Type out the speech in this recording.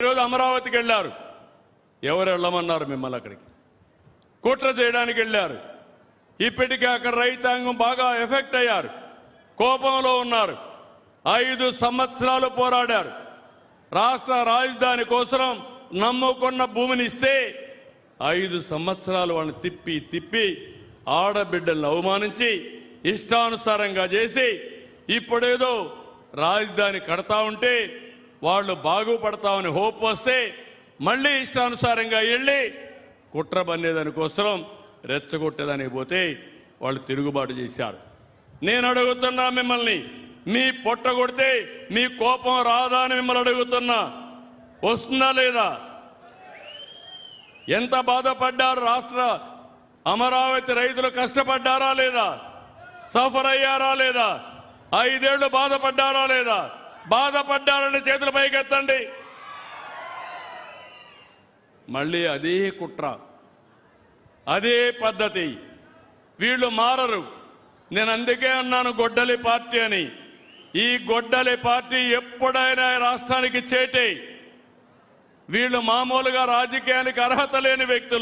ఈరోజు అమరావతికి వెళ్ళారు. ఎవరు వెళ్ళమన్నారు మిమ్మల్ని? అక్కడికి కుట్ర చేయడానికి వెళ్ళారు. ఇప్పటికే అక్కడ రైతాంగం బాగా ఎఫెక్ట్ అయ్యారు, కోపంలో ఉన్నారు. 5 సంవత్సరాలు పోరాడారు. రాష్ట్ర రాజధాని కోసం నమ్ముకున్న భూమిని ఇస్తే 5 సంవత్సరాలు వాళ్ళని తిప్పి తిప్పి ఆడబిడ్డలను అవమానించి ఇష్టానుసారంగా చేసి ఇప్పుడేదో రాజధాని కడతా ఉంటే వాళ్ళు బాగుపడతామని హోప్ వస్తే మళ్ళీ ఇష్టానుసారంగా వెళ్ళి కుట్ర బన్నేదాని కోసం రెచ్చగొట్టేదానికి పోతే వాళ్ళు తిరుగుబాటు చేశారు. నేను అడుగుతున్నా మిమ్మల్ని, మీ పొట్ట కొడితే మీ కోపం రాదా అని మిమ్మల్ని అడుగుతున్నా. వస్తుందా లేదా? ఎంత బాధపడ్డారు? రాష్ట్ర అమరావతి రైతులు కష్టపడ్డారా లేదా? సఫర్ అయ్యారా లేదా? 5 ఏళ్లు బాధపడ్డారా లేదా? బాధపడ్డారని చేతుల పైకెత్తండి. మళ్ళీ అదే కుట్ర, అదే పద్ధతి. వీళ్ళు మారరు. నేను అందుకే అన్నాను గొడ్డలి పార్టీ అని. ఈ గొడ్డలి పార్టీ ఎప్పుడైనా రాష్ట్రానికి చేటే. వీళ్ళు మామూలుగా రాజకీయానికి అర్హత లేని వ్యక్తులు.